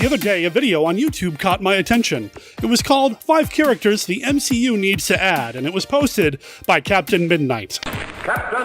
The other day, a video on YouTube caught my attention. It was called 5 Characters the MCU Needs to Add, and it was posted by Captain Midnight. Captain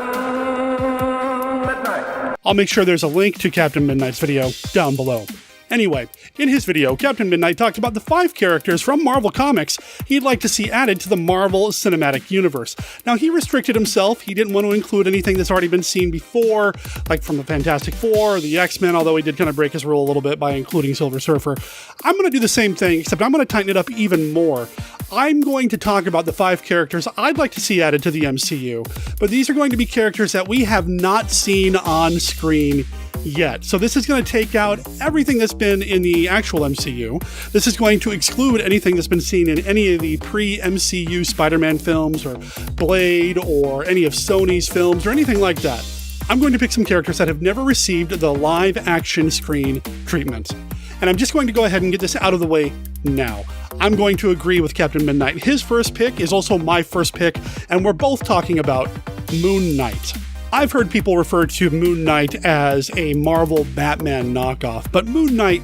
Midnight. I'll make sure there's a link to Captain Midnight's video down below. Anyway, in his video, Captain Midnight talked about the 5 characters from Marvel Comics he'd like to see added to the Marvel Cinematic Universe. Now, he restricted himself. He didn't want to include anything that's already been seen before, like from the Fantastic Four or the X-Men, although he did kind of break his rule a little bit by including Silver Surfer. I'm going to do the same thing, except I'm going to tighten it up even more. I'm going to talk about the 5 characters I'd like to see added to the MCU, but these are going to be characters that we have not seen on screen yet. So this is going to take out everything that's been in the actual MCU. This is going to exclude anything that's been seen in any of the pre-MCU Spider-Man films or Blade or any of Sony's films or anything like that. I'm going to pick some characters that have never received the live-action screen treatment. And I'm just going to go ahead and get this out of the way now. I'm going to agree with Captain Midnight. His first pick is also my first pick, and we're both talking about Moon Knight. I've heard people refer to Moon Knight as a Marvel Batman knockoff, but Moon Knight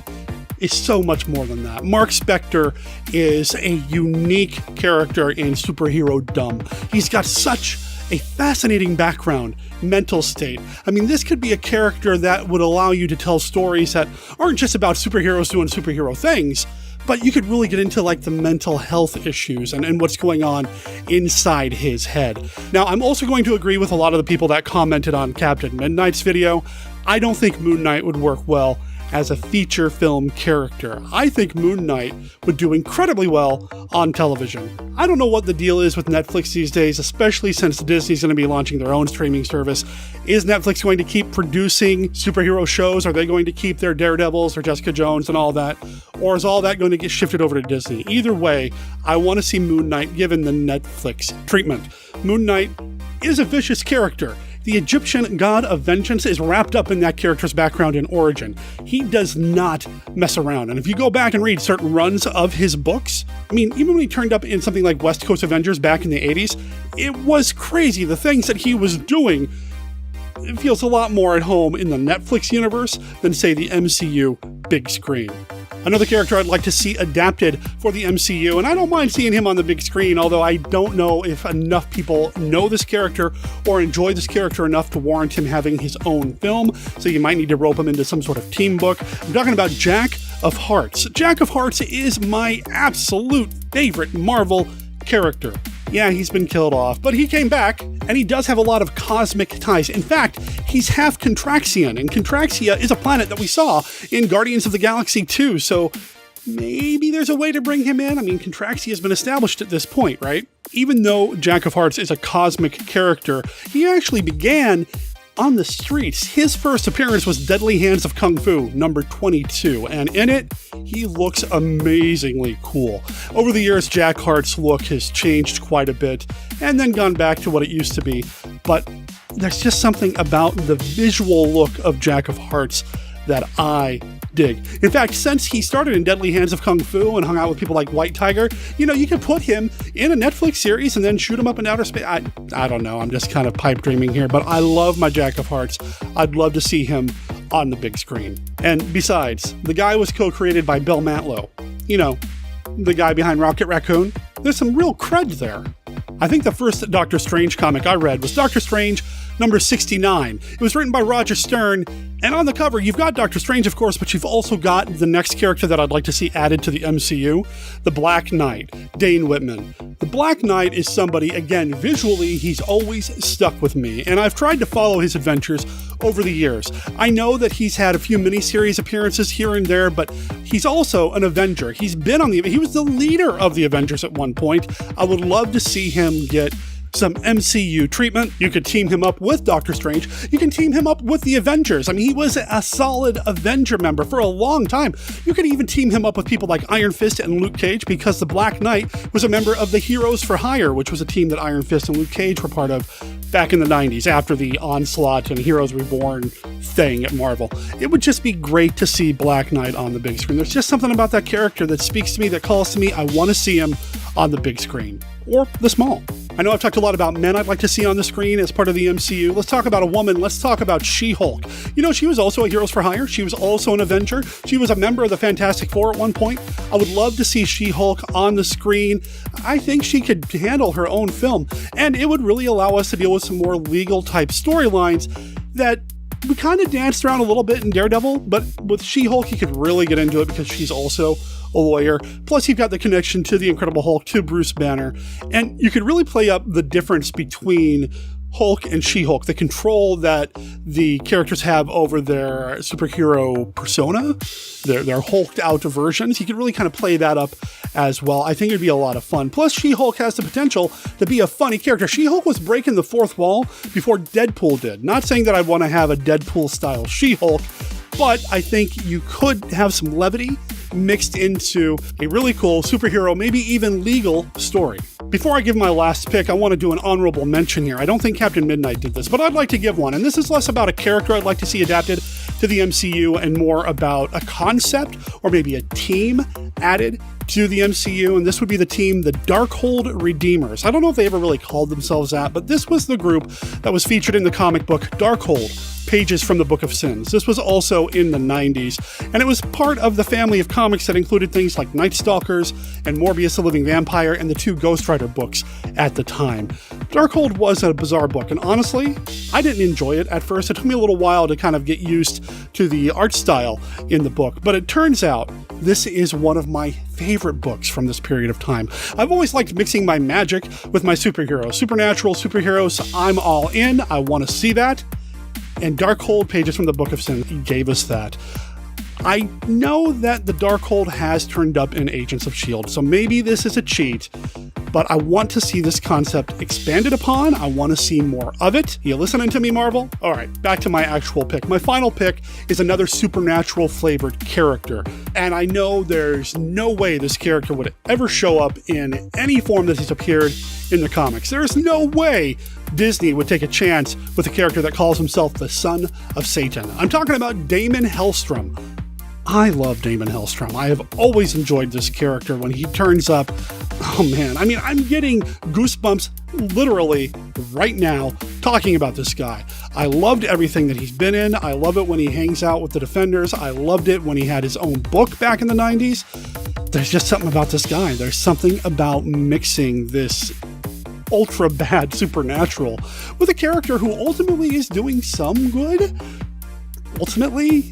is so much more than that. Mark Spector is a unique character in superhero-dom. He's got such a fascinating background, mental state. I mean, this could be a character that would allow you to tell stories that aren't just about superheroes doing superhero things, but you could really get into like the mental health issues and what's going on inside his head. Now, I'm also going to agree with a lot of the people that commented on Captain Midnight's video. I don't think Moon Knight would work well as a feature film character. I think Moon Knight would do incredibly well on television. I don't know what the deal is with Netflix these days, especially since Disney's going to be launching their own streaming service. Is Netflix going to keep producing superhero shows? Are they going to keep their Daredevils or Jessica Jones and all that? Or is all that going to get shifted over to Disney? Either way, I want to see Moon Knight given the Netflix treatment. Moon Knight is a vicious character. The Egyptian god of vengeance is wrapped up in that character's background and origin. He does not mess around. And if you go back and read certain runs of his books, I mean, even when he turned up in something like West Coast Avengers back in the 80s, it was crazy. The things that he was doing, it feels a lot more at home in the Netflix universe than, say, the MCU big screen. Another character I'd like to see adapted for the MCU, and I don't mind seeing him on the big screen, although I don't know if enough people know this character or enjoy this character enough to warrant him having his own film, so you might need to rope him into some sort of team book. I'm talking about Jack of Hearts. Jack of Hearts is my absolute favorite Marvel character. Yeah, he's been killed off, but he came back, and he does have a lot of cosmic ties. In fact, he's half Contraxian, and Contraxia is a planet that we saw in Guardians of the Galaxy 2, so maybe there's a way to bring him in. I mean, Contraxia has been established at this point, right? Even though Jack of Hearts is a cosmic character, he actually began on the streets. His first appearance was Deadly Hands of Kung Fu, number 22, and in it, he looks amazingly cool. Over the years, Jack Heart's look has changed quite a bit, and then gone back to what it used to be, but there's just something about the visual look of Jack of Hearts that I dig. In fact, since he started in Deadly Hands of Kung Fu and hung out with people like White Tiger, you know, you could put him in a Netflix series and then shoot him up in outer space. I don't know, I'm just kind of pipe dreaming here, but I love my Jack of Hearts. I'd love to see him on the big screen. And besides, the guy was co-created by Bill Mantlo. You know, the guy behind Rocket Raccoon. There's some real cred there. I think the first Doctor Strange comic I read was Doctor Strange number 69. It was written by Roger Stern, and on the cover you've got Doctor Strange, of course, but you've also got the next character that I'd like to see added to the MCU, the Black Knight, Dane Whitman. The Black Knight is somebody, again, visually, he's always stuck with me, and I've tried to follow his adventures over the years. I know that he's had a few miniseries appearances here and there, but he's also an Avenger. He was the leader of the Avengers at one point. I would love to see him get some MCU treatment. You could team him up with Doctor Strange. You can team him up with the Avengers. I mean, he was a solid Avenger member for a long time. You could even team him up with people like Iron Fist and Luke Cage, because the Black Knight was a member of the Heroes for Hire, which was a team that Iron Fist and Luke Cage were part of back in the 90s after the Onslaught and Heroes Reborn thing at Marvel. It would just be great to see Black Knight on the big screen. There's just something about that character that speaks to me, that calls to me. I want to see him on the big screen or the small. I know I've talked a lot about men I'd like to see on the screen as part of the MCU. Let's talk about a woman. Let's talk about She-Hulk. You know, she was also a Heroes for Hire. She was also an Avenger. She was a member of the Fantastic Four at one point. I would love to see She-Hulk on the screen. I think she could handle her own film, and it would really allow us to deal with some more legal type storylines that we kind of danced around a little bit in Daredevil, but with She-Hulk, you could really get into it because she's also a lawyer. Plus, you've got the connection to the Incredible Hulk, to Bruce Banner, and you could really play up the difference between Hulk and She-Hulk, the control that the characters have over their superhero persona, their hulked out versions. You could really kind of play that up as well. I think it'd be a lot of fun. Plus, She-Hulk has the potential to be a funny character. She-Hulk was breaking the fourth wall before Deadpool did. Not saying that I want to have a Deadpool-style She-Hulk, but I think you could have some levity mixed into a really cool superhero, maybe even legal story. Before I give my last pick, I want to do an honorable mention here. I don't think Captain Midnight did this, but I'd like to give one. And this is less about a character I'd like to see adapted to the MCU and more about a concept or maybe a team added to the MCU. And this would be the team, the Darkhold Redeemers. I don't know if they ever really called themselves that, but this was the group that was featured in the comic book Darkhold, Pages from the Book of Sins. This was also in the 90s, and it was part of the family of comics that included things like Night Stalkers and Morbius the Living Vampire and the two Ghost Rider books at the time. Darkhold was a bizarre book, and honestly, I didn't enjoy it at first. It took me a little while to kind of get used to the art style in the book, but it turns out this is one of my favorite books from this period of time. I've always liked mixing my magic with my superheroes. Supernatural superheroes, I'm all in. I want to see that. And Darkhold, Pages from the Book of Sin gave us that. I know that the Darkhold has turned up in Agents of S.H.I.E.L.D., so maybe this is a cheat, but I want to see this concept expanded upon. I want to see more of it. You listening to me, Marvel? All right, back to my actual pick. My final pick is another supernatural flavored character, and I know there's no way this character would ever show up in any form that he's appeared in the comics. There's no way Disney would take a chance with a character that calls himself the Son of Satan. I'm talking about Damon Hellstrom. I love Damon Hellstrom. I have always enjoyed this character when he turns up. Oh man, I mean, I'm getting goosebumps literally right now talking about this guy. I loved everything that he's been in. I love it when he hangs out with the Defenders. I loved it when he had his own book back in the 90s. There's just something about this guy. There's something about mixing this ultra bad supernatural with a character who ultimately is doing some good. Ultimately,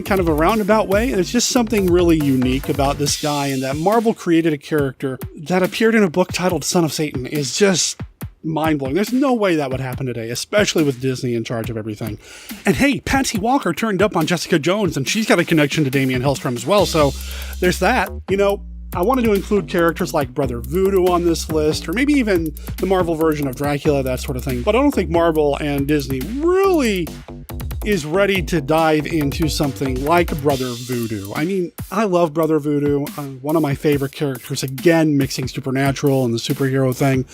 kind of a roundabout way. There's just something really unique about this guy, and that Marvel created a character that appeared in a book titled Son of Satan is just mind-blowing. There's no way that would happen today, especially with Disney in charge of everything. And hey, Patsy Walker turned up on Jessica Jones, and she's got a connection to Damien Hellstrom as well, so there's that. You know, I wanted to include characters like Brother Voodoo on this list, or maybe even the Marvel version of Dracula, that sort of thing. But I don't think Marvel and Disney really is ready to dive into something like Brother Voodoo. I mean, I love Brother Voodoo. One of my favorite characters, again, mixing supernatural and the superhero thing.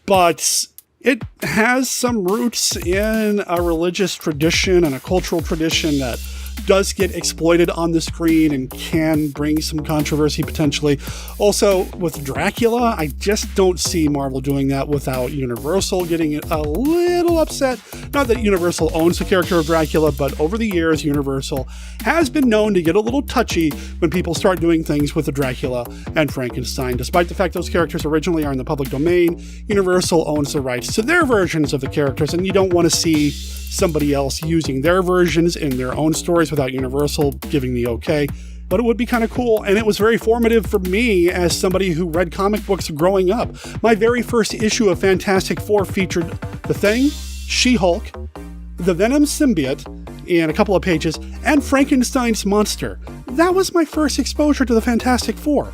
But it has some roots in a religious tradition and a cultural tradition that does get exploited on the screen and can bring some controversy potentially. Also, with Dracula, I just don't see Marvel doing that without Universal getting a little upset. Not that Universal owns the character of Dracula, but over the years, Universal has been known to get a little touchy when people start doing things with the Dracula and Frankenstein. Despite the fact those characters originally are in the public domain, Universal owns the rights to their versions of the characters, and you don't want to see somebody else using their versions in their own stories without Universal giving the okay. But it would be kind of cool, and it was very formative for me as somebody who read comic books growing up. My very first issue of Fantastic Four featured The Thing, She-Hulk, the Venom symbiote in a couple of pages, and Frankenstein's monster. That was my first exposure to the Fantastic Four.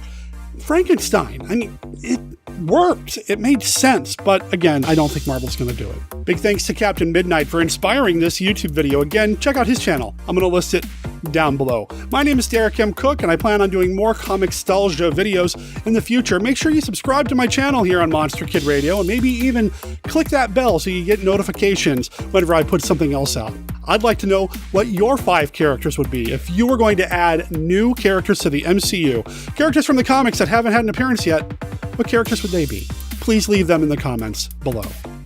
Frankenstein, I mean, it worked. It made sense, but again, I don't think Marvel's going to do it. Big thanks to Captain Midnight for inspiring this YouTube video. Again, check out his channel. I'm going to list it down below. My name is Derek M. Cook, and I plan on doing more comic-stalgia videos in the future. Make sure you subscribe to my channel here on Monster Kid Radio, and maybe even click that bell so you get notifications whenever I put something else out. I'd like to know what your 5 characters would be if you were going to add new characters to the MCU. Characters from the comics that haven't had an appearance yet, what characters would they be? please leave them in the comments below.